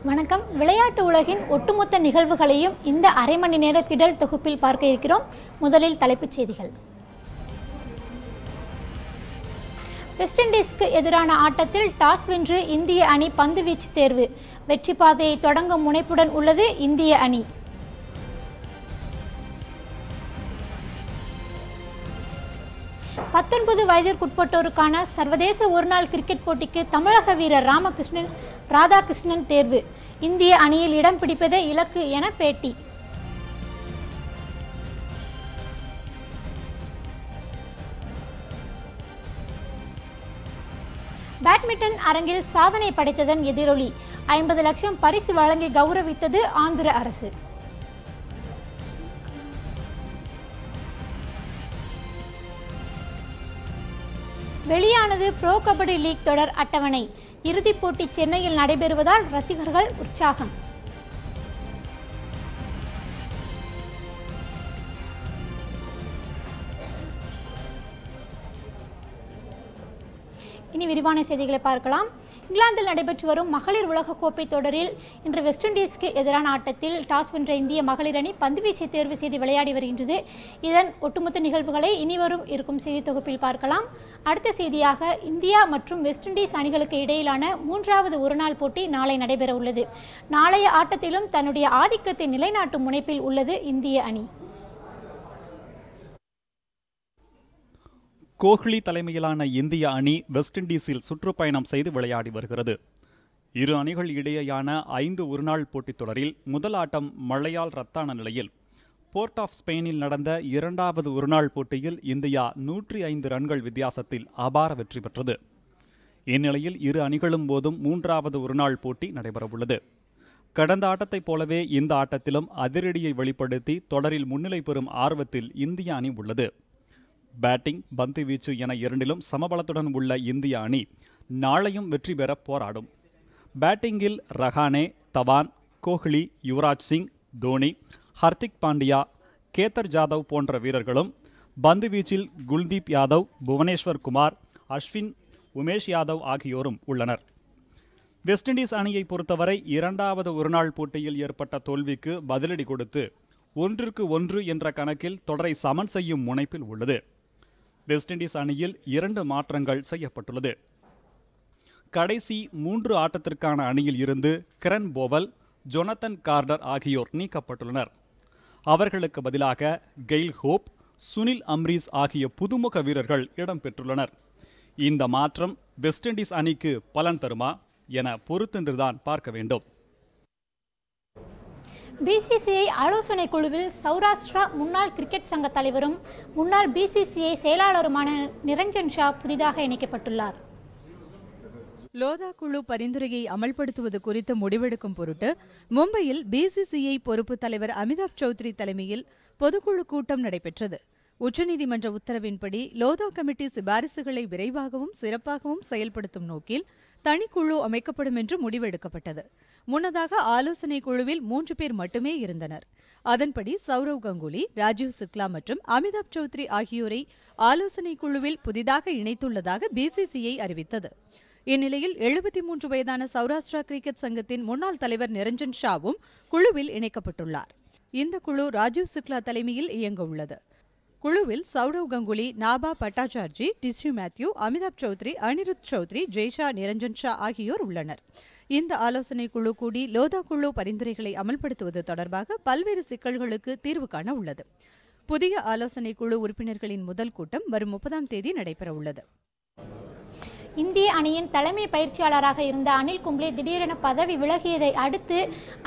வணக்கம். விளையாட்டு உலகின் ஒட்டுமொத்த நிகழ்வுகளையும் இந்த அரை மணி நேர திடல் தொகுப்பில் பார்க்க இருக்கிறோம். முதலில் தலைப்புச் செய்திகள். வெஸ்ட் இண்டீஸ்க்கு எதிரான ஆட்டத்தில் டாஸ் வென்று இந்திய அணி பந்துவீச்சு தேர்வு. வெற்றி பாதையை தொடங்கும் முனைப்புடன் உள்ளது இந்திய அணி. வயதிற்குட்பட்டோருக்கான சர்வதேச ஒருநாள் கிரிக்கெட் போட்டிக்கு தமிழக வீரர் ராதாகிருஷ்ணன் தேர்வு. இந்திய அணியில் இடம் பிடிப்பதே இலக்கு என பேட்டி. பேட்மிண்டன் அரங்கில் சாதனை படைத்ததன் எதிரொலி. 50 லட்சம் பரிசு வழங்கி கௌரவித்தது ஆந்திர அரசு. வெளியானது ப்ரோ கபடி லீக் தொடர் அட்டவணை. இறுதிப் போட்டி சென்னையில் நடைபெறுவதால் ரசிகர்கள் உற்சாகம். இனி விரிவான செய்திகளை பார்க்கலாம். இங்கிலாந்தில் நடைபெற்று வரும் மகளிர் உலகக்கோப்பை தொடரில் இன்று வெஸ்ட் இண்டீஸ்க்கு எதிரான ஆட்டத்தில் டாஸ் வென்ற இந்திய மகளிர் அணி பந்துவீச்சை தேர்வு செய்து விளையாடி வருகின்றது. இதன் ஒட்டுமொத்த நிகழ்வுகளை இனிவரும் இருக்கும் செய்தி தொகுப்பில் பார்க்கலாம். அடுத்த செய்தியாக, இந்தியா மற்றும் வெஸ்ட் இண்டீஸ் அணிகளுக்கு இடையிலான 3வது ஒருநாள் போட்டி நாளை நடைபெற உள்ளது. நாளைய ஆட்டத்திலும் தன்னுடைய ஆதிக்கத்தை நிலைநாட்டும் முனைப்பில் உள்ளது இந்திய அணி. கோஹ்லி தலைமையிலான இந்திய அணி வெஸ்ட் இண்டீஸில் சுற்றுப்பயணம் செய்து விளையாடி வருகிறது. இரு அணிகள் இடையேயான 5 ஒருநாள் போட்டித் தொடரில் முதல் ஆட்டம் மழையால் ரத்தான நிலையில் போர்ட் ஆஃப் ஸ்பெயினில் நடந்த 2வது ஒருநாள் போட்டியில் இந்தியா 105 ரன்கள் வித்தியாசத்தில் அபார வெற்றி பெற்றது. இந்நிலையில் இரு அணிகளும் போதும் 3வது ஒருநாள் போட்டி நடைபெறவுள்ளது. கடந்த ஆட்டத்தைப் போலவே இந்த ஆட்டத்திலும் அதிரடியை வெளிப்படுத்தி தொடரில் முன்னிலை பெறும் ஆர்வத்தில் இந்திய அணி உள்ளது. பேட்டிங், பந்து வீச்சு என இரண்டிலும் சமபலத்துடன் உள்ள இந்திய அணி நாளையும் வெற்றி பெற போராடும். பேட்டிங்கில் ரஹானே, தவான், கோஹ்லி, யுவராஜ் சிங், தோனி, ஹர்திக் பாண்டியா, கேதர் ஜாதவ் போன்ற வீரர்களும், பந்து வீச்சில் குல்தீப் யாதவ், புவனேஸ்வர் குமார், அஸ்வின், உமேஷ் யாதவ் ஆகியோரும் உள்ளனர். வெஸ்ட் இண்டீஸ் அணியை பொறுத்தவரை 2வது ஒருநாள் போட்டியில் ஏற்பட்ட தோல்விக்கு பதிலடி கொடுத்து 1-1 என்ற கணக்கில் தொடரை சமன் செய்யும் முனைப்பில் உள்ளது. வெஸ்ட் இண்டீஸ் அணியில் 2 மாற்றங்கள் செய்யப்பட்டுள்ளது. கடைசி 3 ஆட்டத்திற்கான அணியில் இருந்து கிரண் போவல், ஜொனத்தன் கார்டர் ஆகியோர் நீக்கப்பட்டுள்ளனர். அவர்களுக்கு பதிலாக கெயில் ஹோப், சுனில் அம்ரீஸ் ஆகிய புதுமுக வீரர்கள் இடம்பெற்றுள்ளனர். இந்த மாற்றம் வெஸ்ட் இண்டீஸ் அணிக்கு பலன் தருமா என பொறுத்திருந்துதான் பார்க்க வேண்டும். பிசிசிஐ ஆலோசனை குழுவில் சௌராஷ்டிரா முன்னாள் கிரிக்கெட் சங்க தலைவரும் முன்னாள் பிசிசிஐ செயலாளருமான நிரஞ்சன் ஷா புதிதாக இணைக்கப்பட்டுள்ளார். லோதா குழு பரிந்துரையை அமல்படுத்துவது குறித்து முடிவெடுக்கும் பொருட்டு மும்பையில் பிசிசிஐ பொறுப்பு தலைவர் அமிதாப் சௌத்ரி தலைமையில் பொதுக்குழு கூட்டம் நடைபெற்றது. உச்சநீதிமன்ற உத்தரவின்படி லோதா கமிட்டி சிபாரிசுகளை விரைவாகவும் சிறப்பாகவும் செயல்படுத்தும் நோக்கில் தனிக்குழு அமைக்கப்படும் என்று முடிவெடுக்கப்பட்டது. முன்னதாக ஆலோசனை குழுவில் 3 பேர் மட்டுமே இருந்தனர். அதன்படி சௌரவ் கங்குலி, ராஜீவ் சுக்லா மற்றும் அமிதாப் சௌத்ரி ஆகியோரை ஆலோசனை குழுவில் புதிதாக இணைத்துள்ளதாக பிசிசிஐ அறிவித்தது. இந்நிலையில் 73 வயதான சௌராஷ்டிரா கிரிக்கெட் சங்கத்தின் முன்னாள் தலைவர் நிரஞ்சன் ஷாவும் குழுவில் இணைக்கப்பட்டுள்ளார். இந்த குழு ராஜீவ் சுக்லா தலைமையில் இயங்க உள்ளது. குழுவில் சௌரவ் கங்குலி, நாபா பட்டாச்சார்ஜி, டிஷ்யூ மேத்யூ, அமிதாப் சௌத்ரி, அனிருத் சௌத்ரி, ஜெய்ஷா, நிரஞ்சன் ஷா ஆகியோர் உள்ளனர். இந்த ஆலோசனை குழு கூடி லோதா குழு பரிந்துரைகளை அமல்படுத்துவது தொடர்பாக பல்வேறு சிக்கல்களுக்கு தீர்வு காண உள்ளது. புதிய ஆலோசனை குழு உறுப்பினர்களின் முதல் கூட்டம் வரும் 30ஆம் தேதி நடைபெறவுள்ளது. இந்திய அணியின் தலைமை பயிற்சியாளராக இருந்த அனில் கும்ப்ளே திடீரென பதவி விலகியதை அடுத்து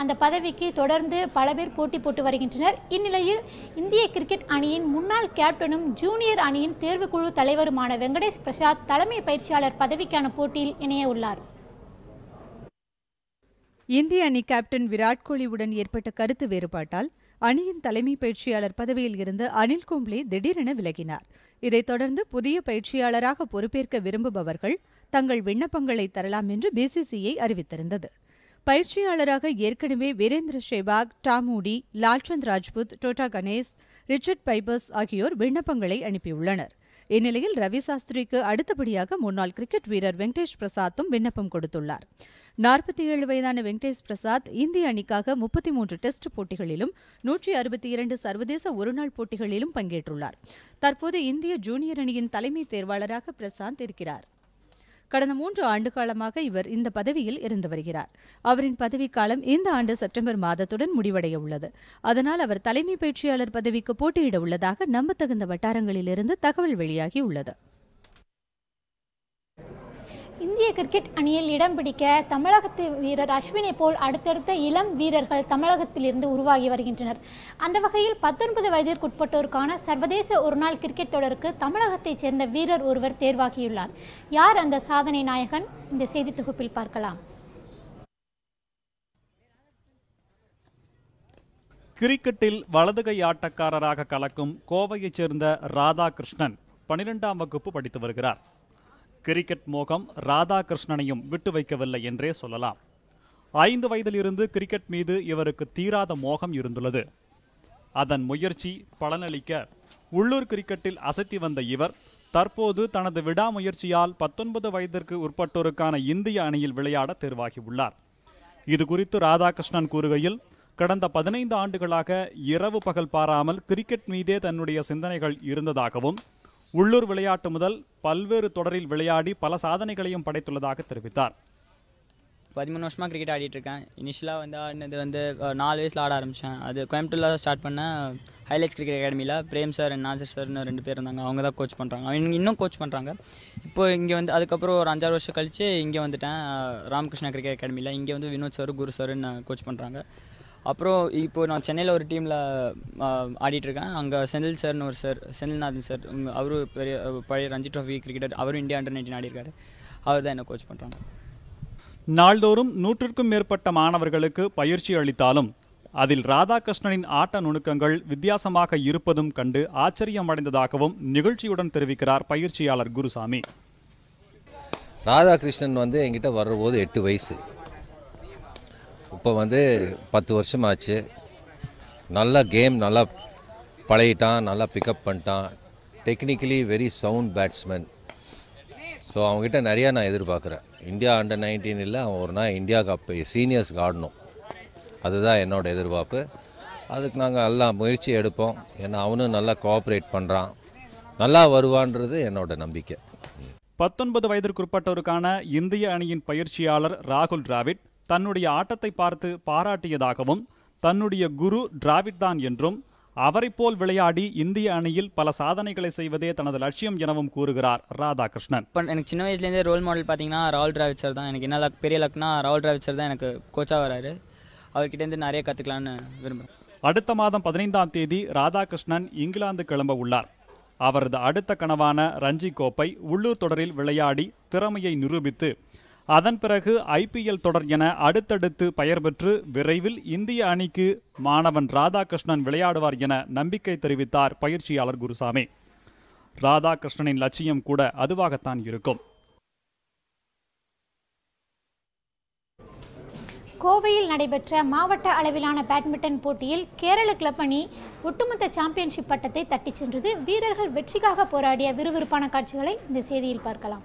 அந்த பதவிக்கு தொடர்ந்து பல பேர் போட்டி போட்டு வருகின்றனர். இந்நிலையில் இந்திய கிரிக்கெட் அணியின் முன்னாள் கேப்டனும் ஜூனியர் அணியின் தேர்வுக்குழு தலைவருமான வெங்கடேஷ் பிரசாத் தலைமை பயிற்சியாளர் பதவிக்கான போட்டியில் இணைய உள்ளார். இந்திய அணி கேப்டன் விராட் கோலியுடன் ஏற்பட்ட கருத்து வேறுபாட்டால் அணியின் தலைமை பயிற்சியாளர் பதவியில் இருந்து அனில் கும்ப்ளே திடீரென விலகினார். இதைத் தொடர்ந்து புதிய பயிற்சியாளராக பொறுப்பேற்க விரும்புபவர்கள் தங்கள் விண்ணப்பங்களை தரலாம் என்று பிசிசிஐ அறிவித்திருந்தது. பயிற்சியாளராக ஏற்கனவே வீரேந்திர சேவாக், டாம் மூடி, Lalchand Rajput, Dota Ganesh, Richard fibres ஆகியோர் விண்ணப்பங்களை அனுப்பியுள்ளனர். இந்நிலையில் ரவி சாஸ்திரிக்கு அடுத்தபடியாக முன்னாள் கிரிக்கெட் வீரர் வெங்கடேஷ் பிரசாத்தும் விண்ணப்பம் கொடுத்துள்ளார். 47 வயதான வெங்கடேஷ் பிரசாத் இந்திய அணிக்காக 33 டெஸ்ட் போட்டிகளிலும் 162 சர்வதேச ஒருநாள் போட்டிகளிலும் பங்கேற்றுள்ளார். தற்போது இந்திய ஜூனியர் அணியின் தலைமை தேர்வாளராக பிரசாந்த் இருக்கிறார். கடந்த 3 ஆண்டு காலமாக இவர் இந்த பதவியில் இருந்து வருகிறார். அவரின் பதவிக்காலம் இந்த ஆண்டு செப்டம்பர் மாதத்துடன் முடிவடைய உள்ளது. அதனால் அவர் தலைமை பயிற்சியாளர் பதவிக்கு போட்டியிட உள்ளதாக நம்பத்தகுந்த வட்டாரங்களிலிருந்து தகவல் வெளியாகியுள்ளது. இந்திய கிரிக்கெட் அணியில் இடம் பிடிக்க தமிழகத்து வீரர் அஸ்வினை போல் அடுத்தடுத்த இளம் வீரர்கள் தமிழகத்திலிருந்து உருவாகி வருகின்றனர். அந்த வகையில் 19 வயதிற்குட்பட்டோருக்கான சர்வதேச ஒருநாள் கிரிக்கெட் தொடருக்கு தமிழகத்தைச் சேர்ந்த வீரர் ஒருவர் தேர்வாகியுள்ளார். யார் அந்த சாதனை நாயகன்? இந்த செய்தி தொகுப்பில் பார்க்கலாம். கிரிக்கெட்டில் வலதுகை ஆட்டக்காரராக கலக்கும் கோவையைச் சேர்ந்த ராதாகிருஷ்ணன் 12ஆம் வகுப்பு படித்து வருகிறார். கிரிக்கெட் மோகம் ராதாகிருஷ்ணனையும் விட்டு வைக்கவில்லை என்றே சொல்லலாம். 5 வயதிலிருந்து கிரிக்கெட் மீது இவருக்கு தீராத மோகம் இருந்துள்ளது. அதன் முயற்சி பலனளிக்க உள்ளூர் கிரிக்கெட்டில் அசத்தி வந்த இவர் தற்போது தனது விடாமுயற்சியால் 19 வயதிற்கு உட்பட்டோருக்கான இந்திய அணியில் விளையாட தேர்வாகியுள்ளார். இது குறித்து ராதாகிருஷ்ணன் கூறுகையில், கடந்த 15 ஆண்டுகளாக இரவு பகல் பாராமல் கிரிக்கெட் மீதே தன்னுடைய சிந்தனைகள் இருந்ததாகவும் உள்ளூர் விளையாட்டு முதல் பல்வேறு தொடரில் விளையாடி பல சாதனைகளையும் படைத்துள்ளதாக தெரிவித்தார். 13 வருஷமாக கிரிக்கெட் ஆடிட்டு இருக்கேன். இனிஷியலாக ஆடினது 4 வயசில் ஆட ஆரம்பித்தேன். அது கோயம்புத்தூரில் தான் ஸ்டார்ட் பண்ணேன். ஹைலைட்ஸ் கிரிக்கெட் அகாடமியில் பிரேம் சார் நாசர் சார்னு 2 பேர் இருந்தாங்க. அவங்க தான் கோச் பண்ணுறாங்க. அவங்க இன்னும் கோச் பண்ணுறாங்க. இப்போ இங்கே அதுக்கப்புறம் ஒரு 5-6 வருஷம் கழித்து இங்கே வந்துட்டேன் ராமகிருஷ்ணா கிரிக்கெட் அகாடமியில். இங்கே வினோத் சார் குரு சார்னு கோச் பண்ணுறாங்க. அப்புறம் இப்போது நான் சென்னையில் ஒரு டீமில் ஆடிட்டுருக்கேன். அங்கே செந்தில் சார்னு ஒரு சார், செந்தில்நாதன் சார், அவரும் பழைய ரஞ்சி ட்ராஃபி கிரிக்கெட்டர், அவரும் இந்தியா அண்டர் 19 ஆடிருக்காரு. அவர் தான் என்ன கோச் பண்ணுறாங்க. நாள்தோறும் 100க்கும் மேற்பட்ட மாணவர்களுக்கு பயிற்சி அளித்தாலும் அதில் ராதாகிருஷ்ணனின் ஆட்ட நுணுக்கங்கள் வித்தியாசமாக இருப்பதும் கண்டு ஆச்சரியம் அடைந்ததாகவும் நிகழ்ச்சியுடன் தெரிவிக்கிறார் பயிற்சியாளர் குருசாமி. ராதாகிருஷ்ணன் என்கிட்ட வர்றபோது 8 வயசு. இப்போ 10 வருஷமாச்சு. நல்லா கேம் நல்லா பழகிட்டான், நல்லா பிக்கப் பண்ணிட்டான். Technically very sound batsman. So அவங்ககிட்ட நிறையா நான் எதிர்பார்க்குறேன். இந்தியா அண்டர் 19 இல்லை, அவன் ஒரு நாள் இந்தியா கப் சீனியர்ஸ்க்கு ஆடணும். அதுதான் என்னோடய எதிர்பார்ப்பு. அதுக்கு நாங்கள் எல்லாம் முயற்சி எடுப்போம். ஏன்னா அவனும் நல்லா கோஆப்ரேட் பண்ணுறான், நல்லா வருவான்றது என்னோட நம்பிக்கை. 19 வயதிற்குட்பட்டோருக்கான இந்திய அணியின் பயிற்சியாளர் ராகுல் டிராவிட் தன்னுடைய ஆட்டத்தை பார்த்து பாராட்டியதாகவும், தன்னுடைய குரு டிராவிட் தான் என்றும், அவரை போல் விளையாடி இந்திய அணியில் பல சாதனைகளை செய்வதே தனது லட்சியம் எனவும் கூறுகிறார் ராதாகிருஷ்ணன். எனக்கு சின்ன வயசுலேருந்தே ரோல் மாடல் பார்த்தீங்கன்னா ராகுல் டிராவிட் சார் தான். எனக்கு என்ன பெரிய லக்னா ராகுல் டிராவிட் சார் தான் எனக்கு கோச்சாக வராரு. அவர்கிட்டேருந்து நிறைய கற்றுக்கலான்னு விரும்புகிறேன். அடுத்த மாதம் 15ஆம் தேதி ராதாகிருஷ்ணன் இங்கிலாந்து கிளம்ப உள்ளார். அவரது அடுத்த கனவான ரஞ்சி கோப்பை உள்ளூர் தொடரில் விளையாடி திறமையை நிரூபித்து அதன் பிறகு IPL தொடர் என அடுத்தடுத்து பெயர் பெற்று விரைவில் இந்திய அணிக்கு மாணவன் ராதாகிருஷ்ணன் விளையாடுவார் என நம்பிக்கை தெரிவித்தார் பயிற்சியாளர் குருசாமி. ராதாகிருஷ்ணனின் லட்சியம் கூட அதுவாகத்தான் இருக்கும். கோவையில் நடைபெற்ற மாவட்ட அளவிலான பேட்மிண்டன் போட்டியில் கேரள கிளப் அணி ஒட்டுமொத்த சாம்பியன்ஷிப் பட்டத்தை தட்டிச் சென்றது. வீரர்கள் வெற்றிக்காக போராடிய விறுவிறுப்பான காட்சிகளை இந்த செய்தியில் பார்க்கலாம்.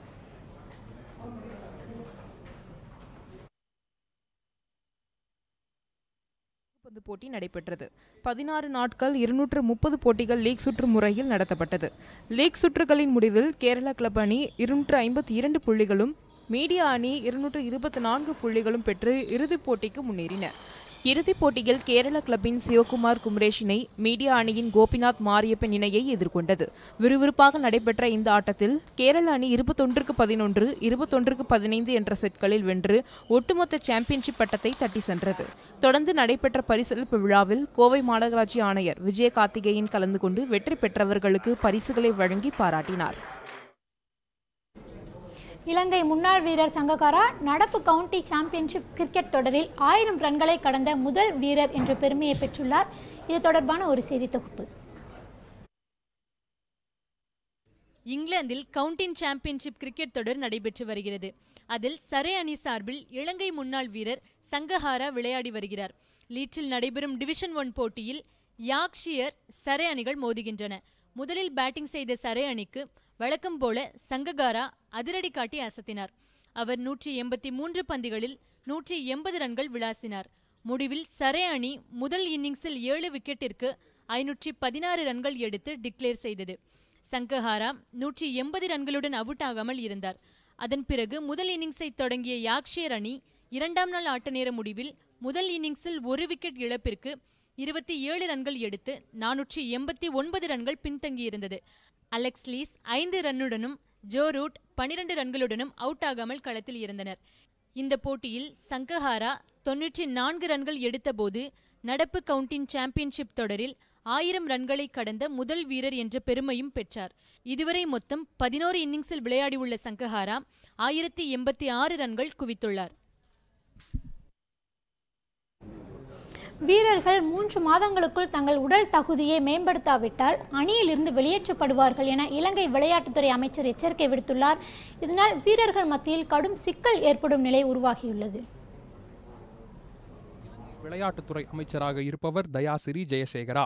போட்டி நடைபெற்றது. 16 நாட்கள் 230 போட்டிகள் லீக் சுற்று முறையில் நடத்தப்பட்டது. லீக் சுற்றுகளின் முடிவில் கேரளா கிளப் அணி 252 புள்ளிகளும், மீடியா அணி 224 புள்ளிகளும் பெற்று இறுதிப் போட்டிக்கு முன்னேறின. இறுதிப் போட்டியில் கேரள கிளப்பின் சிவகுமார் குமரேஷ் இணை மீடியா அணியின் கோபிநாத் மாரியப்பன் இணையை எதிர்கொண்டது. விறுவிறுப்பாக நடைபெற்ற இந்த ஆட்டத்தில் கேரள அணி 21-11, 21-15 என்ற செட்களில் வென்று ஒட்டுமொத்த சாம்பியன்ஷிப் பட்டத்தை தட்டி சென்றது. தொடர்ந்து நடைபெற்ற பரிசளிப்பு விழாவில் கோவை மாநகராட்சி ஆணையர் விஜய கார்த்திகேயன் கலந்து கொண்டு வெற்றி பெற்றவர்களுக்கு பரிசுகளை வழங்கி பாராட்டினார். இலங்கை முன்னாள் வீரர் சங்ககாரா நடப்பு கவுண்டி சாம்பியன்ஷிப் கிரிக்கெட் தொடரில் 1000 ரன்களை கடந்த முதல் வீரர் என்ற பெருமையை பெற்றுள்ளார். இது தொடர்பான ஒரு செய்தி தொகுப்பு. இங்கிலாந்தில் கவுண்டின் சாம்பியன்ஷிப் கிரிக்கெட் தொடர் நடைபெற்று வருகிறது. அதில் சரே அணி சார்பில் இலங்கை முன்னாள் வீரர் சங்ககாரா விளையாடி வருகிறார். லீட்ஸில் நடைபெறும் டிவிஷன் 1 போட்டியில் யார்க்ஷியர் சரே அணிகள் மோதுகின்றன. முதலில் பேட்டிங் செய்த சரே அணிக்கு வழக்கம் போல சங்ககாரா அதிரடி காட்டி அசத்தினார். அவர் 183 பந்துகளில் 180 ரன்கள் விளாசினார். முடிவில் சரே அணி முதல் இன்னிங்ஸில் 7 விக்கெட்டிற்கு 516 ரன்கள் எடுத்து டிக்ளேர் செய்தது. சங்கஹாரா 180 ரன்களுடன் அவுட் ஆகாமல் இருந்தார். அதன் பிறகு முதல் இன்னிங்ஸை தொடங்கிய யாக்ஷயர் அணி 2ஆம் நாள் ஆட்ட நேர முடிவில் முதல் இன்னிங்ஸில் 1 விக்கெட் இழப்பிற்கு 27 ரன்கள் எடுத்து 489 ரன்கள் பின்தங்கியிருந்தது. அலெக்ஸ் லீஸ் 5 ரன்னுடனும் ஜோ ரூட் 12 ரன்களுடனும் அவுட் ஆகாமல் களத்தில் இருந்தனர். இந்த போட்டியில் சங்கஹாரா 94 ரன்கள் எடுத்தபோது நடப்பு கவுண்டின் சாம்பியன்ஷிப் தொடரில் 1000 ரன்களை கடந்த முதல் வீரர் என்ற பெருமையும் பெற்றார். இதுவரை மொத்தம் 11 இன்னிங்ஸில் விளையாடியுள்ள சங்கஹாரா 1086 ரன்கள் குவித்துள்ளார். வீரர்கள் 3 மாதங்களுக்குள் தங்கள் உடல் தகுதியை மேம்படுத்தாவிட்டால் அணியிலிருந்து வெளியேற்றப்படுவார்கள் என இலங்கை விளையாட்டுத்துறை அமைச்சர் எச்சரிக்கை விடுத்துள்ளார். இதனால் வீரர்கள் மத்தியில் கடும் சிக்கல் ஏற்படும் நிலை உருவாகியுள்ளது. விளையாட்டுத்துறை அமைச்சராக இருப்பவர் தயாசிறி ஜெயசேகரா.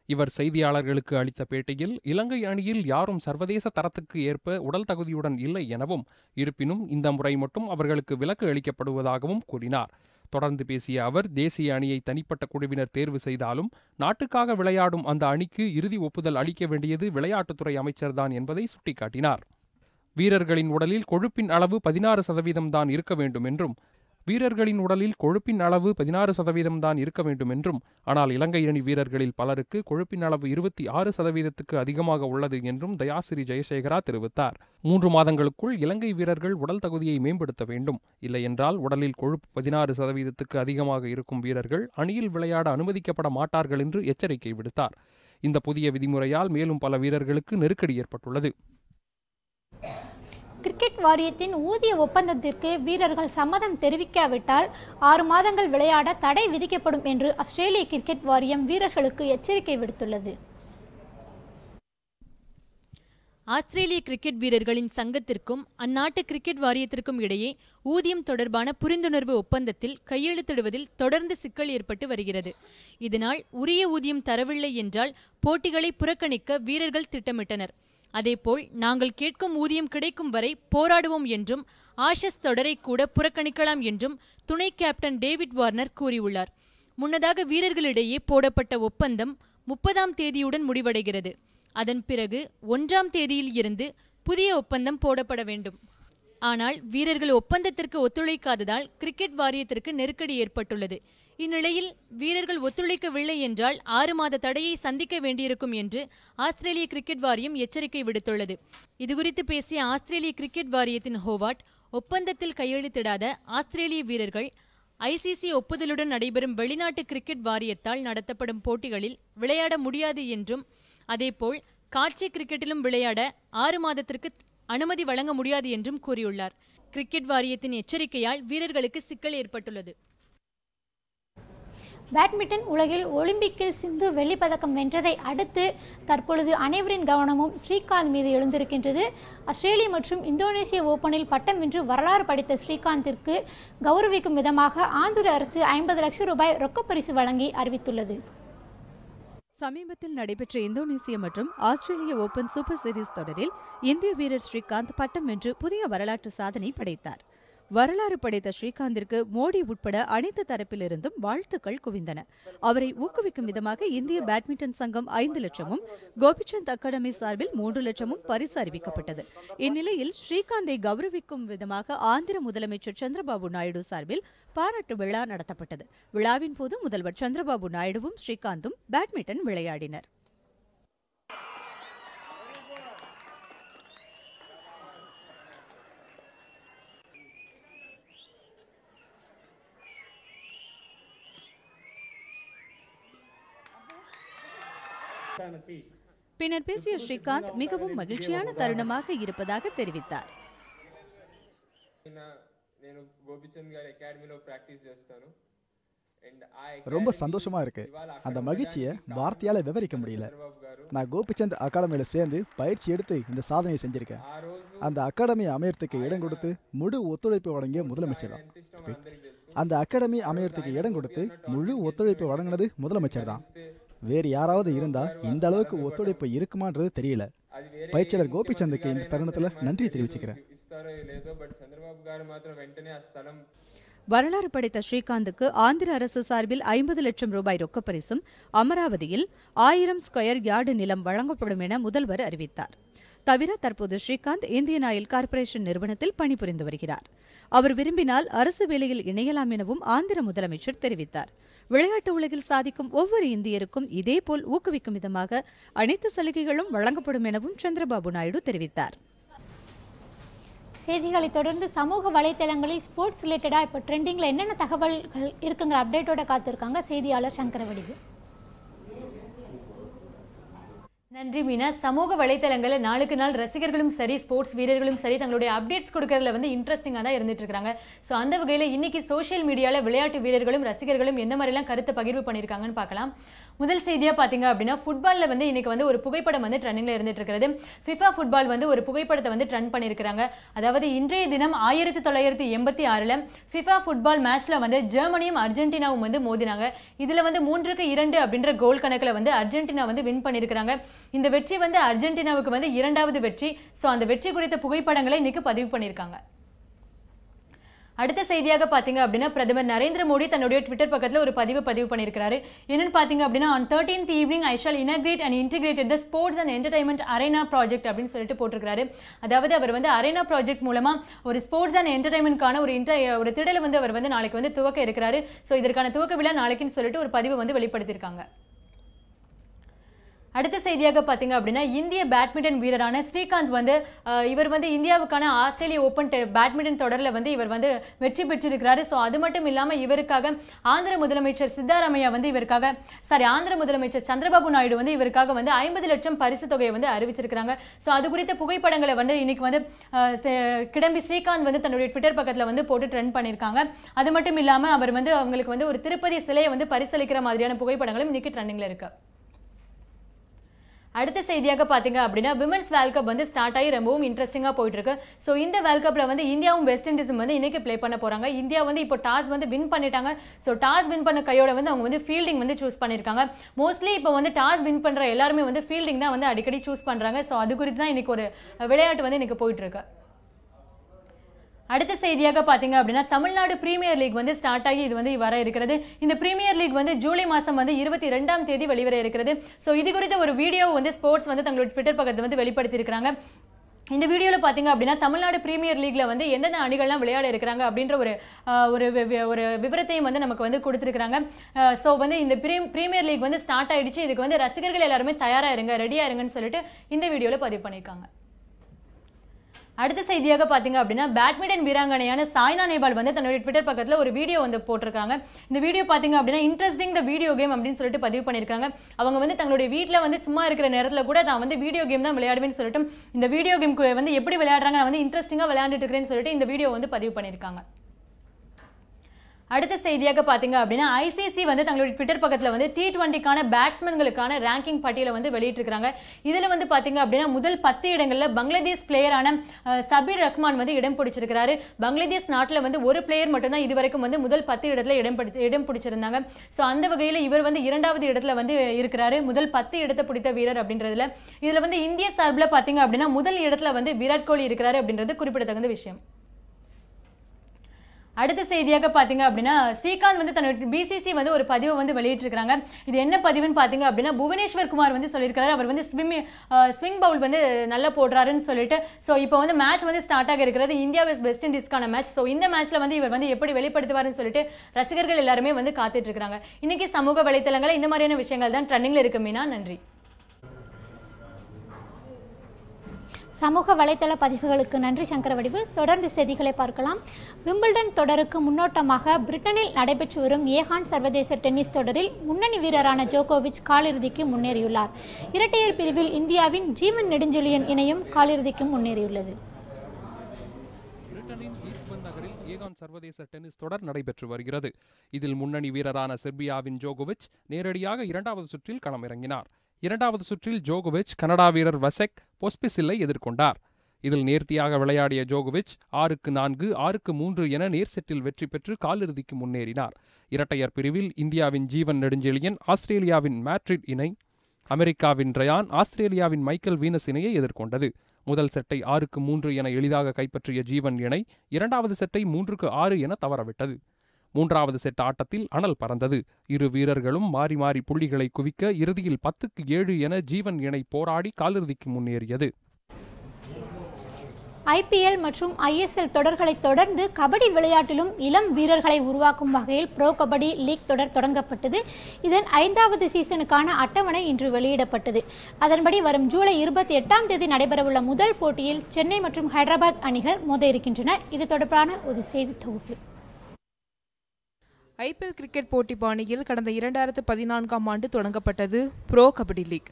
இவர் செய்தியாளர்களுக்கு அளித்த பேட்டியில் இலங்கை அணியில் யாரும் சர்வதேச தரத்துக்கு ஏற்ப உடல் தகுதியுடன் இல்லை எனவும், இருப்பினும் இந்த முறை மட்டும் அவர்களுக்கு விலக்கு அளிக்கப்படுவதாகவும் கூறினார். தொடர்ந்து பேசிய அவர், தேசிய அணியை தனிப்பட்ட குழுவினர் தேர்வு செய்தாலும் நாட்டுக்காக விளையாடும் அந்த அணிக்கு இறுதி ஒப்புதல் அளிக்க வேண்டியது விளையாட்டுத்துறை அமைச்சர்தான் என்பதை சுட்டிக்காட்டினார். வீரர்களின் உடலில் கொழுப்பின் அளவு 16% தான் இருக்க வேண்டும் என்றும், ஆனால் இலங்கை அணி வீரர்களில் பலருக்கு கொழுப்பின் அளவு 26%க்கு அதிகமாக உள்ளது என்றும் தயாசிறி ஜெயசேகரா தெரிவித்தார். 3 மாதங்களுக்குள் இலங்கை வீரர்கள் உடல் தகுதியை மேம்படுத்த வேண்டும். இல்லையென்றால் உடலில் கொழுப்பு 16%க்கு அதிகமாக இருக்கும் வீரர்கள் அணியில் விளையாட அனுமதிக்கப்பட மாட்டார்கள் என்று எச்சரிக்கை விடுத்தார். இந்த புதிய விதிமுறையால் மேலும் பல வீரர்களுக்கு நெருக்கடி ஏற்பட்டுள்ளது. கிரிக்கெட் வாரியத்தின் ஊதிய ஒப்பந்தத்திற்கு வீரர்கள் சம்மதம் தெரிவிக்காவிட்டால் 6 மாதங்கள் விளையாட தடை விதிக்கப்படும் என்று ஆஸ்திரேலிய கிரிக்கெட் வாரியம் வீரர்களுக்கு எச்சரிக்கை விடுத்துள்ளது. ஆஸ்திரேலிய கிரிக்கெட் வீரர்களின் சங்கத்திற்கும் அந்நாட்டு கிரிக்கெட் வாரியத்திற்கும் இடையே ஊதியம் தொடர்பான புரிந்துணர்வு ஒப்பந்தத்தில் கையெழுத்திடுவதில் தொடர்ந்து சிக்கல் ஏற்பட்டு வருகிறது. இதனால் உரிய ஊதியம் தரவில்லை என்றால் போட்டிகளை புறக்கணிக்க வீரர்கள் திட்டமிட்டனர். அதேபோல் நாங்கள் கேட்கும் ஊதியம் கிடைக்கும் வரை போராடுவோம் என்றும், ஆஷஸ் தொடரை கூட புறக்கணிக்கலாம் என்றும் துணை கேப்டன் டேவிட் வார்னர் கூறியுள்ளார். முன்னதாக வீரர்களிடையே போடப்பட்ட ஒப்பந்தம் 30ஆம் தேதியுடன் முடிவடைகிறது. அதன் பிறகு 1ஆம் தேதியில் இருந்து புதிய ஒப்பந்தம் போடப்பட வேண்டும். ஆனால் வீரர்கள் ஒப்பந்தத்திற்கு ஒத்துழைக்காததால் கிரிக்கெட் வாரியத்திற்கு நெருக்கடி ஏற்பட்டுள்ளது. இந்நிலையில் வீரர்கள் ஒத்துழைக்கவில்லை என்றால் 6 மாத தடையை சந்திக்க வேண்டியிருக்கும் என்று ஆஸ்திரேலிய கிரிக்கெட் வாரியம் எச்சரிக்கை விடுத்துள்ளது. இதுகுறித்து பேசிய ஆஸ்திரேலிய கிரிக்கெட் வாரியத்தின் ஹோவார்ட், ஒப்பந்தத்தில் கையெழுத்திடாத ஆஸ்திரேலிய வீரர்கள் ஐசிசி ஒப்புதலுடன் நடைபெறும் வெளிநாட்டு கிரிக்கெட் வாரியத்தால் நடத்தப்படும் போட்டிகளில் விளையாட முடியாது என்றும், அதேபோல் காட்சி கிரிக்கெட்டிலும் விளையாட 6 மாதத்திற்கு அனுமதி வழங்க முடியாது என்றும் கூறியுள்ளார். கிரிக்கெட் வாரியத்தின் எச்சரிக்கையால் வீரர்களுக்கு சிக்கல் ஏற்பட்டுள்ளது. பேட்மிண்டன் உலகில் ஒலிம்பிக்கில் சிந்து வெள்ளிப்பதக்கம் வென்றதை அடுத்து தற்பொழுது அனைவரின் கவனமும் ஸ்ரீகாந்த் மீது எழுந்திருக்கின்றது. ஆஸ்திரேலியா மற்றும் இந்தோனேசிய ஓபனில் பட்டம் வென்று வரலாறு படைத்த ஸ்ரீகாந்திற்கு கௌரவிக்கும் விதமாக ஆந்திர அரசு 50 லட்சம் ரூபாய் ரொக்கப்பரிசு வழங்கி அறிவித்துள்ளது. சமீபத்தில் நடைபெற்ற இந்தோனேசிய மற்றும் ஆஸ்திரேலிய ஓபன் சூப்பர் சீரிஸ் தொடரில் இந்திய வீரர் ஸ்ரீகாந்த் பட்டம் வென்று புதிய வரலாற்று சாதனை படைத்தார். வரலாறு படைத்த ஸ்ரீகாந்திற்கு மோடி உட்பட அனைத்து தரப்பிலிருந்தும் வாழ்த்துக்கள் குவிந்தன. அவரை ஊக்குவிக்கும் விதமாக இந்திய பேட்மிண்டன் சங்கம் 5 லட்சமும், கோபிச்சந்த் அகாடமி சார்பில் 3 லட்சமும் பரிசு அறிவிக்கப்பட்டது. இந்நிலையில் ஸ்ரீகாந்தை கௌரவிக்கும் விதமாக ஆந்திர முதலமைச்சர் சந்திரபாபு நாயுடு சார்பில் பாராட்டு விழா நடத்தப்பட்டது. விழாவின் போது முதல்வர் சந்திரபாபு நாயுடுவும் ஸ்ரீகாந்தும் பேட்மிண்டன் விளையாடினர். பின்னர் பேசிய ஸ்ரீகாந்த் மிகவும் மகிழ்ச்சியான தருணமாக இருப்பதாக தெரிவித்தார். ரொம்ப சந்தோஷமா இருக்கு. அந்த மகிழ்ச்சியை வார்த்தையால விவரிக்க முடியல. நான் கோபிச்சந்த் அகாடமியில சேர்ந்து பயிற்சி எடுத்து இந்த சாதனையை செஞ்சிருக்கேன். அந்த அகாடமி அமையறதுக்கு இடம் கொடுத்து முழு ஒத்துழைப்பு வழங்கிய முதலமைச்சர் தான். அந்த அகாடமி அமையறதுக்கு இடம் கொடுத்து முழு ஒத்துழைப்பு வழங்கினது முதலமைச்சர் தான். வேறு யாராவது இருந்தா இந்த அளவுக்கு ஒத்துழைப்பு இருக்குமான்றது தெரியல. பயிற்சியாளர் கோபிச்சந்துக்கு இந்த தருணத்துல நன்றி தெரிவிச்சுக்கிறேன். வரலாறு படைத்த ஸ்ரீகாந்துக்கு ஆந்திர அரசு சார்பில் 50 லட்சம் ரூபாய் ரொக்கப்பரிசும் அமராவதியில் 1000 ஸ்கொயர் யார்டு நிலம் வழங்கப்படும் என முதல்வர் அறிவித்தார். தவிர தற்போது ஸ்ரீகாந்த் இந்தியன் ஆயில் கார்ப்பரேஷன் நிறுவனத்தில் பணிபுரிந்து வருகிறார். அவர் விரும்பினால் அரசு வேலையில் இணையலாம் எனவும் ஆந்திர முதலமைச்சர் தெரிவித்தார். விளையாட்டு உலகில் சாதிக்கும் ஒவ்வொரு இந்தியருக்கும் இதேபோல் ஊக்குவிக்கும் விதமாக அனைத்து சலுகைகளும் வழங்கப்படும் எனவும் சந்திரபாபு நாயுடு தெரிவித்தார். செய்திகளை தொடர்ந்து சமூக வலைத்தளங்களில் ஸ்போர்ட்ஸ் ரிலேட்டடாக இப்போ ட்ரெண்டிங்கில் என்னென்ன தகவல்கள் இருக்குங்கிற அப்டேட்டோட காத்திருக்காங்க செய்தியாளர் சங்கரவடிவு. நன்றி மீனா. சமூக வலைத்தளங்களில் நாளுக்கு நாள் ரசிகர்களும் சரி ஸ்போர்ட்ஸ் வீரர்களும் சரி தங்களுடைய அப்டேட்ஸ் கொடுக்கறதுல வந்து இன்ட்ரெஸ்டிங்காக தான் இருந்துட்டு இருக்காங்க. ஸோ அந்த வகையில் இன்னைக்கு சோஷியல் மீடியாவில் விளையாட்டு வீரர்களும் ரசிகர்களும் எந்த மாதிரிலாம் கருத்தை பகிர்வு பண்ணியிருக்காங்கன்னு பார்க்கலாம். முதல் செய்தியாக பார்த்தீங்க அப்படின்னா ஃபுட்பாலில் வந்து இன்னைக்கு வந்து ஒரு புகைப்படம் வந்து ட்ரெண்டிங்கில் இருந்துட்டு இருக்கிறது. ஃபிஃபா ஃபுட்பால் வந்து ஒரு புகைப்படத்தை வந்து ட்ரெண்ட் பண்ணியிருக்கிறாங்க. அதாவது இன்றைய தினம் 1986 ஃபிஃபா ஃபுட்பால் மேட்ச்ல வந்து ஜெர்மனியும் அர்ஜென்டினாவும் வந்து மோதினாங்க. இதில் வந்து 3-2 அப்படின்ற கோல் கணக்கில் வந்து அர்ஜென்டினா வந்து வின் பண்ணியிருக்கிறாங்க. இந்த வெற்றி வந்து அர்ஜென்டினாவுக்கு வந்து 2வது வெற்றி. ஸோ அந்த வெற்றி குறித்த புகைப்படங்களை இன்னைக்கு பதிவு பண்ணியிருக்காங்க. அடுத்த செய்தியாக பார்த்தீங்க அப்படின்னா பிரதமர் நரேந்திர மோடி தன்னுடைய ட்விட்டர் பக்கத்தில் ஒரு பதிவு பண்ணியிருக்காரு. என்னன்னு பார்த்தீங்க அப்படின்னா on 13th evening I shall inaugurate and integrated the sports and entertainment arena project அப்படின்னு சொல்லிட்டு போட்டிருக்காரு. அதாவது அவர் வந்து அரேனா ப்ராஜெக்ட் மூலமா ஒரு ஸ்போர்ட்ஸ் அண்ட் என்டர்டைன்மெண்ட்கான ஒரு திடலை வந்து அவர் வந்து நாளைக்கு வந்து துவக்க இருக்கிறாரு. ஸோ இதற்கான துவக்க விழா நாளைக்குன்னு சொல்லிட்டு ஒரு பதிவு வந்து வெளிப்படுத்தியிருக்காங்க. அடுத்த செய்தியாக பார்த்தீங்க அப்படின்னா இந்திய பேட்மிண்டன் வீரரான ஸ்ரீகாந்த் வந்து இவர் வந்து இந்தியாவுக்கான ஆஸ்திரேலிய ஓப்பன் பேட்மிண்டன் தொடரில் வந்து இவர் வந்து வெற்றி பெற்றிருக்கிறாரு. ஸோ அது மட்டும் இல்லாமல் இவருக்காக ஆந்திர முதலமைச்சர் சித்தாராமையா வந்து ஆந்திர முதலமைச்சர் சந்திரபாபு நாயுடு வந்து இவருக்காக வந்து 50 லட்சம் பரிசு தொகையை வந்து அறிவிச்சிருக்கிறாங்க. ஸோ அது குறித்த புகைப்படங்களை வந்து இன்னைக்கு வந்து கிடம்பி ஸ்ரீகாந்த் வந்து தன்னுடைய ட்விட்டர் பக்கத்தில் வந்து போட்டு ட்ரெண்ட் பண்ணியிருக்காங்க. அது மட்டும் இல்லாமல் அவர் வந்து அவங்களுக்கு வந்து ஒரு திருப்பதி சிலையை வந்து பரிசளிக்கிற மாதிரியான புகைப்படங்களும் இன்னைக்கு ட்ரெண்டிங்கில் இருக்கு. அடுத்த செய்தியாக பார்த்தீங்க அப்படின்னா விமென்ஸ் வேர்ல்ட் கப் வந்து ஸ்டார்ட் ஆகி ரொம்பவும் இன்ட்ரெஸ்டிங்காக போயிட்டு இருக்கு. ஸோ இந்த வேர்ல்ட் கப்பில் வந்து இந்தியாவும் வெஸ்ட் இண்டீஸும் வந்து இன்னைக்கு ப்ளே பண்ண போறாங்க. இந்தியா வந்து இப்போ டாஸ் வந்து வின் பண்ணிட்டாங்க. ஸோ டாஸ் வின் பண்ண கையோட வந்து அவங்க வந்து ஃபீல்டிங் வந்து சூஸ் பண்ணியிருக்காங்க. மோஸ்ட்லி இப்போ வந்து டாஸ் வின் பண்ற எல்லாருமே வந்து ஃபீல்டிங் தான் வந்து அடிக்கடி சூஸ் பண்றாங்க. ஸோ அது குறித்து தான் இன்னைக்கு ஒரு விளையாட்டு வந்து இன்னைக்கு போயிட்டு இருக்கு. அடுத்த செய்தியாக பார்த்தீங்க அப்படின்னா தமிழ்நாடு பிரீமியர் லீக் வந்து ஸ்டார்ட் ஆகி இது வந்து வர இருக்கிறது. இந்த பிரீமியர் லீக் வந்து ஜூலை மாதம் வந்து 22ஆம் தேதி வெளிவர இருக்கிறது. ஸோ இது குறித்த ஒரு வீடியோ வந்து ஸ்போர்ட்ஸ் வந்து தங்களோட ட்விட்டர் பக்கத்தை வந்து வெளிப்படுத்தி இருக்காங்க. இந்த வீடியோவில் பார்த்தீங்க அப்படின்னா தமிழ்நாடு பிரீமியர் லீக்ல வந்து எந்தெந்த அணிகள்லாம் விளையாட இருக்கிறாங்க அப்படின்ற ஒரு விவரத்தையும் வந்து நமக்கு வந்து கொடுத்துருக்காங்க. ஸோ வந்து இந்த பிரீமியர் லீக் வந்து ஸ்டார்ட் ஆயிடுச்சு. இதுக்கு வந்து ரசிகர்கள் எல்லாருமே தயாரா இருங்க, ரெடியா இருங்கன்னு சொல்லிட்டு இந்த வீடியோவில் பதிவு பண்ணியிருக்காங்க. அடுத்த செய்தியாக பார்த்தீங்க அப்படின்னா பேட்மிண்டன் வீராங்கனையான சாய்னா நேவால் வந்து தன்னுடைய ட்விட்டர் பக்கத்தில் ஒரு வீடியோ வந்து போட்டிருக்காங்க. இந்த வீடியோ பார்த்தீங்க அப்படின்னா இன்ட்ரெஸ்டிங் த வீடியோ கேம் அப்படின்னு சொல்லிட்டு பதிவு பண்ணியிருக்காங்க. அவங்க வந்து தங்களுடைய வீட்டில் வந்து சும்மா இருக்கிற நேரத்தில் கூட நான் வந்து வீடியோ கேம் தான் விளையாடுவேன்னு சொல்லிட்டு இந்த வீடியோ கேம் வந்து எப்படி விளையாடுறாங்க நான் வந்து இன்ட்ரெஸ்டிங்காக விளையாண்டுட்டு இருக்கிறேன்னு சொல்லிட்டு இந்த வீடியோ வந்து பதிவு பண்ணியிருக்காங்க. அடுத்த செய்தியாக பார்த்தீங்க அப்படின்னா ஐசிசி வந்து தங்களுடைய ட்விட்டர் பக்கத்தில் வந்து T20க்கான பேட்ஸ்மேன்களுக்கான ரேங்கிங் பட்டியலை வந்து வெளியிட்டிருக்காங்க. இதில் வந்து பார்த்தீங்க அப்படின்னா முதல் 10 இடங்களில் பங்களாதேஷ் பிளேயரான சபீர் ரஹ்மான் வந்து இடம் பிடிச்சிருக்கிறாரு. பங்களாதேஷ் நாட்டில் வந்து ஒரு பிளேயர் மட்டும்தான் இதுவரைக்கும் வந்து முதல் 10 இடத்துல இடம் பிடிச்சிருந்தாங்க. ஸோ அந்த வகையில் இவர் வந்து 2வது இடத்துல வந்து இருக்கிறாரு, முதல் 10 இடத்தை பிடித்த வீரர் அப்படின்றதுல. இதில் வந்து இந்திய சார்பில் பார்த்தீங்க அப்படின்னா முதல் இடத்துல வந்து விராட் கோலி இருக்கிறாரு அப்படின்றது குறிப்பிடத்தகுந்த விஷயம். அடுத்த செய்தியாக பார்த்தீங்க அப்படின்னா ஸ்ரீகாந்த் வந்து தன்னோட பிசிசி வந்து ஒரு பதிவை வந்து வெளியிட்டிருக்காங்க. இது என்ன பதிவுன்னு பார்த்தீங்க அப்படின்னா புவனேஸ்வர் குமார் வந்து சொல்லியிருக்காரு அவர் வந்து ஸ்விங் பவுல் வந்து நல்லா போடுறாருன்னு சொல்லிட்டு. ஸோ இப்போ வந்து மேட்ச் வந்து ஸ்டார்ட் ஆக இருக்கிறது இந்தியா வெஸ்ட் இண்டீஸ்க்கான மேட்ச். ஸோ இந்த மேட்ச்ல வந்து இவர் வந்து எப்படி வெளிப்படுத்துவாருன்னு சொல்லிட்டு ரசிகர்கள் எல்லாருமே வந்து காத்துட்டு இருக்காங்க. இன்னைக்கு சமூக வலைத்தளங்கள் இந்த மாதிரியான விஷயங்கள் தான் ட்ரெண்டிங்ல இருக்கு. மீனா, நன்றி. சமூக வலைத்தள பதிவுகளுக்கு நன்றி சங்கரவடிவு. தொடர்ந்து செய்திகளை பார்க்கலாம். விம்பிள்டன் தொடருக்கு முன்னோட்டமாக பிரிட்டனில் நடைபெற்று வரும் ஏகான் சர்வதேச டென்னிஸ் தொடரில் முன்னணி வீரரான ஜோகோவிச் காலிறுதிக்கு முன்னேறியுள்ளார். இரட்டையர் பிரிவில் இந்தியாவின் ஜீவன் நெடுஞ்செழியன் இணையும் காலிறுதிக்கு முன்னேறியுள்ளது. பிரிட்டனின் ஈஸ்ட்பர்ன் நகரில் ஏகான் சர்வதேச டென்னிஸ் தொடர் நடைபெற்று வருகிறது. இதில் முன்னணி வீரரான செர்பியாவின் ஜோகோவிச் நேரடியாக 2வது சுற்றில் களமிறங்கினார். 2வது சுற்றில் ஜோகோவிச் கனடா வீரர் வசெக் பொஸ்பிசில்லை எதிர்கொண்டார். இதில் நேர்த்தியாக விளையாடிய ஜோகோவிச் 6-4, 6-3 என நேர் செட்டில் வெற்றி பெற்று காலிறுதிக்கு முன்னேறினார். இரட்டையர் பிரிவில் இந்தியாவின் ஜீவன் நெடுஞ்செழியன் ஆஸ்திரேலியாவின் மேட்ரிட் இணை, அமெரிக்காவின் ரயான் ஆஸ்திரேலியாவின் மைக்கேல் வீனஸ் இணையை எதிர்கொண்டது. முதல் செட்டை 6-3 என எளிதாக கைப்பற்றிய ஜீவன் இணை 2வது செட்டை 3-6 என தவறவிட்டது. மூன்றாவது செட் ஆட்டத்தில் அனல் பறந்தது. இரு வீரர்களும் மாறி மாறி புள்ளிகளை குவிக்க இறுதியில் 10-7 என ஜீவன் இணை போராடி காலிறுதிக்கு முன்னேறியது. IPL மற்றும் ISL தொடர்களை தொடர்ந்து கபடி விளையாட்டிலும் இளம் வீரர்களை உருவாக்கும் வகையில் ப்ரோ கபடி லீக் தொடர் தொடங்கப்பட்டது. இதன் 5வது சீசனுக்கான அட்டவணை இன்று வெளியிடப்பட்டது. அதன்படி வரும் ஜூலை 28ஆம் தேதி நடைபெறவுள்ள முதல் போட்டியில் சென்னை மற்றும் ஹைதராபாத் அணிகள் மோத இருக்கின்றன. இது தொடர்பான ஒரு செய்தி தொகுப்பு. IPL கிரிக்கெட் போட்டி பாணியில் கடந்த 2014ஆம் ஆண்டு தொடங்கப்பட்டது ப்ரோ கபடி லீக்.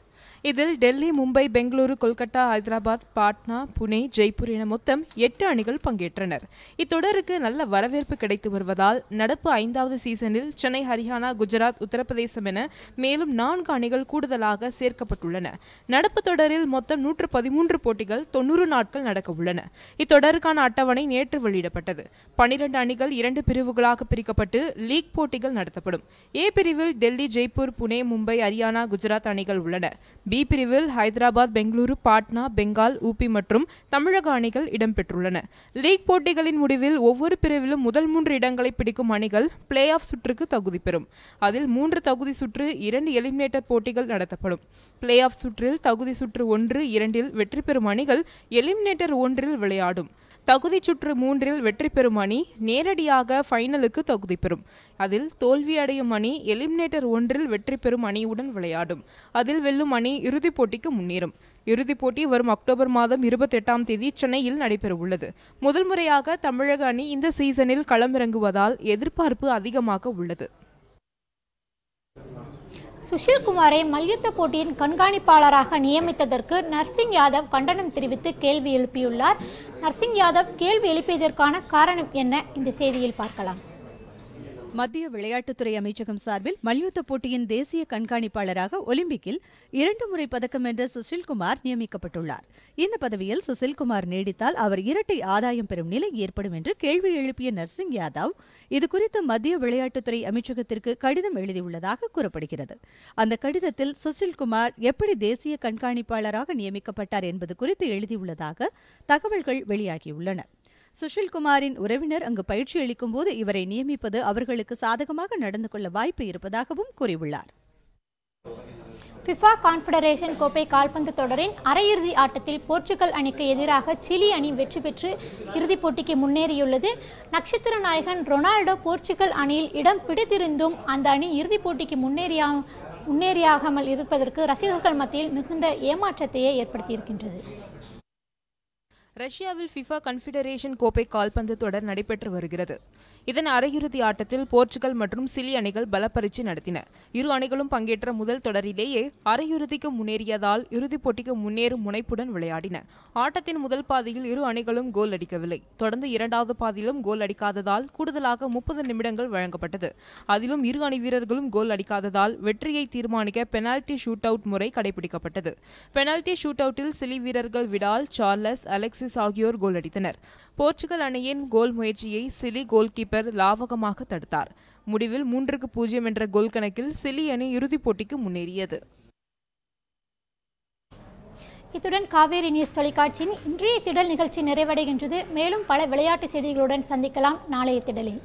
இதில் டெல்லி, மும்பை, பெங்களூரு, கொல்கத்தா, ஹைதராபாத், பாட்னா, புனே, ஜெய்ப்பூர் என மொத்தம் 8 அணிகள் பங்கேற்றனர். இத்தொடருக்கு நல்ல வரவேற்பு கிடைத்து வருவதால் நடப்பு 5வது சீசனில் சென்னை, ஹரியானா, குஜராத், உத்தரப்பிரதேசம் என மேலும் 4 அணிகள் கூடுதலாக சேர்க்கப்பட்டுள்ளன. நடப்பு தொடரில் மொத்தம் 113 போட்டிகள் 90 நாட்கள் நடக்க உள்ளன. இத்தொடருக்கான அட்டவணை நேற்று வெளியிடப்பட்டது. 12 அணிகள் 2 பிரிவுகளாக பிரிக்கப்பட்டு லீக் போட்டிகள் நடத்தப்படும். ஏ பிரிவில் டெல்லி, ஜெய்ப்பூர், புனே, மும்பை, ஹரியானா, குஜராத் அணிகள் உள்ளன. பி பிரிவில் ஹைதராபாத், பெங்களூரு, பாட்னா, பெங்கால், ஊபி மற்றும் தமிழக அணிகள் இடம்பெற்றுள்ளன. லீக் போட்டிகளின் முடிவில் ஒவ்வொரு பிரிவிலும் முதல் 3 இடங்களை பிடிக்கும் அணிகள் பிளே ஆஃப் சுற்றுக்கு தகுதி பெறும். அதில் 3 தகுதி சுற்று, 2 எலிமினேட்டர் போட்டிகள் நடத்தப்படும். பிளே ஆஃப் சுற்றில் தகுதி சுற்று 1, 2இல் வெற்றி பெறும் அணிகள் எலிமினேட்டர் 1இல் விளையாடும். தகுதி சுற்று 3இல் வெற்றி பெறும் அணி நேரடியாக ஃபைனலுக்கு தகுதி பெறும். அதில் தோல்வியடையும் அணி எலிமினேட்டர் 1இல் வெற்றி பெறும் அணியுடன் விளையாடும். அதில் வெல்லும் அணி இறுதிப் போட்டிக்கு முன்னேறும். இறுதிப் போட்டி வரும் அக்டோபர் மாதம் 28ஆம் தேதி சென்னையில் நடைபெறவுள்ளது. முதல் முறையாக தமிழக அணி இந்த சீசனில் களமிறங்குவதால் எதிர்பார்ப்பு அதிகமாக உள்ளது. சுஷில்குமாரை மல்யுத்த போட்டியின் கண்காணிப்பாளராக நியமித்ததற்கு நர்சிங் யாதவ் கண்டனம் தெரிவித்து கேள்வி எழுப்பியுள்ளார். நர்சிங் யாதவ் கேள்வி எழுப்பியதற்கான காரணம் என்ன? இந்த செய்தியில் பார்க்கலாம். மத்திய விளையாட்டுத்துறை அமைச்சகம் சார்பில் மல்யுத்த போட்டியின் தேசிய கண்காணிப்பாளராக ஒலிம்பிக்கில் 2 முறை பதக்கம் வென்ற சுஷில்குமார் நியமிக்கப்பட்டுள்ளார். இந்த பதவியில் சுஷில்குமார் நீடித்தால் அவர் இரட்டை ஆதாயம் பெறும் நிலை ஏற்படும் என்று கேள்வி எழுப்பிய நர்சிங் யாதவ் இதுகுறித்து மத்திய விளையாட்டுத்துறை அமைச்சகத்திற்கு கடிதம் எழுதியுள்ளதாக கூறப்படுகிறது. அந்த கடிதத்தில் சுஷில்குமார் எப்படி தேசிய கண்காணிப்பாளராக நியமிக்கப்பட்டார் என்பது குறித்து எழுதியுள்ளதாக தகவல்கள் வெளியாகியுள்ளன. சுஷில்குமாரின் உறவினர் அங்கு பயிற்சி அளிக்கும் போது இவரை நியமிப்பது அவர்களுக்கு சாதகமாக நடந்து கொள்ள வாய்ப்பு இருப்பதாகவும் கூறியுள்ளார். ஃபிஃபா கான்ஃபெடரேஷன் கோப்பை கால்பந்து தொடரின் அரையிறுதி ஆட்டத்தில் போர்ச்சுகல் அணிக்கு எதிராக சிலி அணி வெற்றி பெற்று இறுதிப் போட்டிக்கு முன்னேறியுள்ளது. நட்சத்திர நாயகன் ரொனால்டோ போர்ச்சுகல் அணியில் இடம் பிடித்திருந்தும் அந்த அணி இறுதிப் போட்டிக்கு முன்னேறியாகாமல் இருப்பதற்கு ரசிகர்கள் மத்தியில் மிகுந்த ஏமாற்றத்தையே ஏற்படுத்தியிருக்கின்றது. ரஷ்யாவில் ஃபிஃபா கன்ஃபெடரேஷன் கோப்பை கால்பந்து தொடர் நடைபெற்று வருகிறது. இதன் அரையிறுதி ஆட்டத்தில் போர்ச்சுகல் மற்றும் சிலி அணிகள் பலப்பரீட்சை நடத்தின. இரு அணிகளும் பங்கேற்ற முதல் தொடரிலேயே அரையிறுதிக்கு முன்னேறியதால் இறுதிப் போட்டிக்கு முன்னேறும் முனைப்புடன் விளையாடின. ஆட்டத்தின் முதல் பாதியில் இரு அணிகளும் கோல் அடிக்கவில்லை. தொடர்ந்து 2வது பாதியிலும் கோல் அடிக்காததால் கூடுதலாக 30 நிமிடங்கள் வழங்கப்பட்டது. அதிலும் இரு அணி வீரர்களும் கோல் அடிக்காததால் வெற்றியை தீர்மானிக்க பெனால்டி ஷூட் அவுட் முறை கடைபிடிக்கப்பட்டது. பெனால்டி ஷூட் அவுட்டில் சிலி வீரர்கள் விடால், சார்லஸ், அலெக்சிஸ் ஆகியோர் கோல் அடித்தனர். போர்ச்சுகல் அணியின் கோல் முயற்சியை சிலி கோல் கீப்பர் லாவகமாக தடுத்தார். முடிவில் 3-0 என்ற கோல் கணக்கில் சிலி அணி இறுதிப் போட்டிக்கு முன்னேறியது. இத்துடன் காவேரி நியூஸ் தொலைக்காட்சியின் இன்றைய திடல் நிகழ்ச்சி நிறைவடைகின்றது. மேலும் பல விளையாட்டு செய்திகளுடன் சந்திக்கலாம் நாளைய திடலில்.